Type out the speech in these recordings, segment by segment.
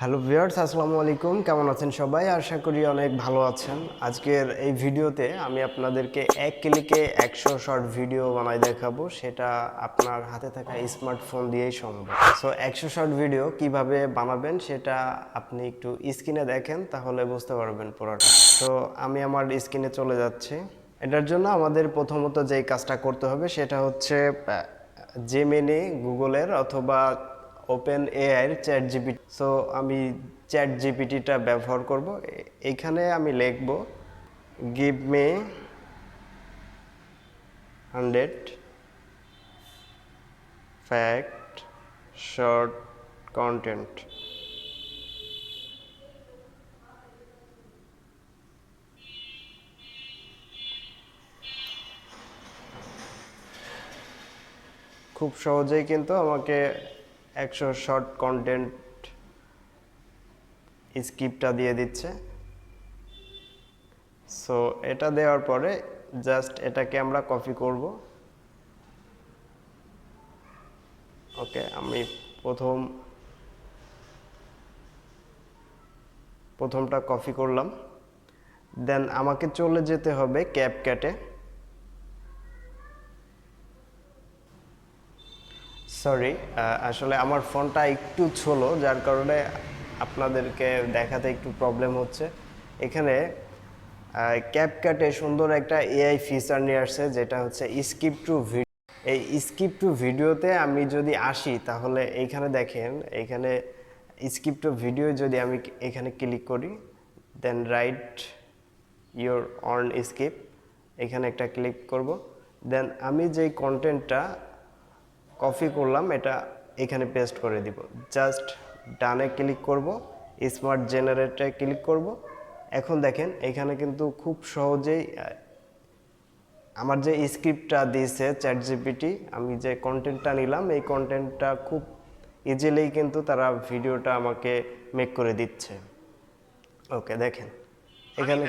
Hello viewers, আসসালামু আলাইকুম। কেমন আছেন সবাই? আশা করি অনেক ভালো আছেন। আজকের এই ভিডিওতে আমি আপনাদেরকে এক ক্লিকে 100 শর্ট ভিডিও বানাই দেখাবো, সেটা আপনার হাতে থাকা স্মার্টফোন দিয়েই সম্ভব। সো 100 শর্ট ভিডিও কিভাবে বানাবেন সেটা আপনি একটু স্ক্রিনে দেখেন, তাহলে বুঝতে পারবেন পুরোটা। তো আমি আমার স্ক্রিনে চলে যাচ্ছি। এটার জন্য আমাদের প্রথমত যেই কাজটা করতে হবে সেটা হচ্ছে জেমিনি গুগলের অথবা ওপেন এআইয়ের চ্যাট জিপিটি। সো আমি চ্যাট জিপিটিটা ব্যবহার করব। এখানে আমি লিখব give me 100 fact short content. খুব সহজেই কিন্তু আমাকে 100 শর্ট কন্টেন্ট স্ক্রিপ্টটা দিয়ে দিচ্ছে। সো এটা দেওয়ার পরে জাস্ট এটাকে আমরা কপি করব। ওকে, আমি প্রথমটা কপি করলাম। দেন আমাকে চলে যেতে হবে ক্যাপকাটে। সরি, আসলে আমার ফোনটা একটু ছোলো, যার কারণে আপনাদেরকে দেখাতে একটু প্রবলেম হচ্ছে। এখানে ক্যাপকাটে সুন্দর একটা এআই ফিচার নিয়ে আসছে, যেটা হচ্ছে স্কিপ টু ভিডিও। এই স্কিপ টু ভিডিওতে আমি যদি আসি, তাহলে এইখানে দেখেন, এখানে স্কিপ টু ভিডিও যদি আমি এখানে ক্লিক করি, দেন রাইট ইয়োর অন স্কিপ, এখানে একটা ক্লিক করব। দেন আমি যেই কন্টেন্টটা কপি করলাম এটা এখানে পেস্ট করে দিব। জাস্ট ডানে ক্লিক করব, স্মার্ট জেনারেটরে ক্লিক করব। এখন দেখেন এখানে কিন্তু খুব সহজেই আমার যে স্ক্রিপ্টটা দিয়েছে চ্যাট জিপিটি, আমি যে কন্টেন্টটা নিলাম এই কন্টেন্টটা খুব ইজিলি কিন্তু তারা ভিডিওটা আমাকে মেক করে দিচ্ছে। ওকে, দেখেন এখানে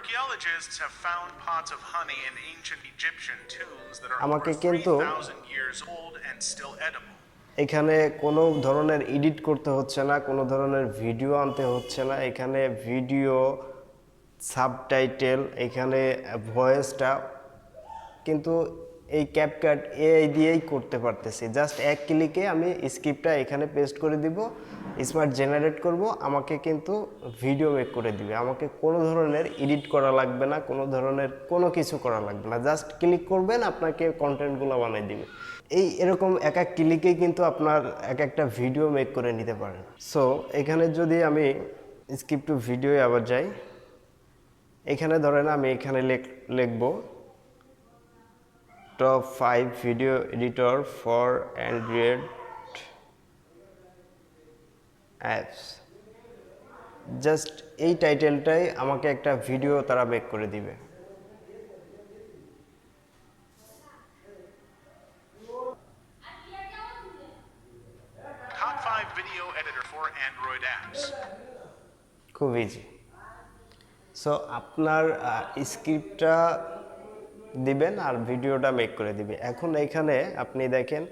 Archaeologists have found pots of honey in ancient Egyptian tombs that are আমাকে over কিন্তু 3,000 years old and still edible. এখানে কোনো ধরনের এডিট করতে হচ্ছে না, কোনো ধরনের ভিডিও আনতে হচ্ছে না। এখানে ভিডিও, সাবটাইটেল, এখানে ভয়েসটা কিন্তু এই ক্যাপকাট এআই দিয়েই করতে পারতেছি। জাস্ট এক ক্লিকে আমি স্ক্রিপ্টটা এখানে পেস্ট করে দিব, স্মার্ট জেনারেট করব, আমাকে কিন্তু ভিডিও মেক করে দিবে। আমাকে কোনো ধরনের এডিট করা লাগবে না, কোনো ধরনের কোনো কিছু করা লাগবে না। জাস্ট ক্লিক করবেন, আপনাকে কন্টেন্টগুলো বানিয়ে দিবে। এরকম এক এক ক্লিকেই কিন্তু আপনার এক একটা ভিডিও মেক করে নিতে পারেন। সো এখানে যদি আমি স্ক্রিপ্ট টু ভিডিও আবার যাই, এখানে ধরেন আমি এখানে লিখব top 5 video editor for Android apps. Just এই টাইটেলটাই আমাকে একটা ভিডিও তারা মেক করে দিবে। Top 5 video editor for Android apps. খুব ইজি। সো আপনার স্ক্রিপ্টটা দিবেন আর ভিডিওটা মেক করে দিবে। এখন এখানে আপনি দেখেন,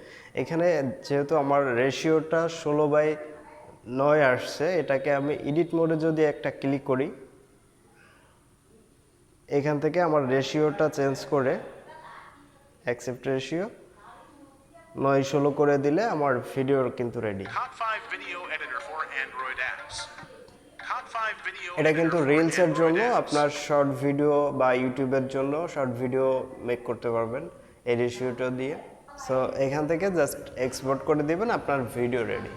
এখানে যেহেতু আমার রেশিওটা 16:9 আসছে, এটাকে আমি এডিট মোডে যদি একটা ক্লিক করি, এখান থেকে আমার রেশিওটা চেঞ্জ করে অ্যাকসেপ্ট রেশিও 9:16 করে দিলে আমার ভিডিওর কিন্তু ready. Top 5 video editor for Android apps. Top 5 video এটা editor কিন্তু for রিলসের Android জন্য, apps. আপনার শর্ট ভিডিও বা ইউটিউবের জন্য শর্ট ভিডিও মেক করতে পারবেন এই রেশিওটা দিয়ে। সো এখান থেকে জাস্ট এক্সপোর্ট করে দিবেন, আপনার ভিডিও রেডি।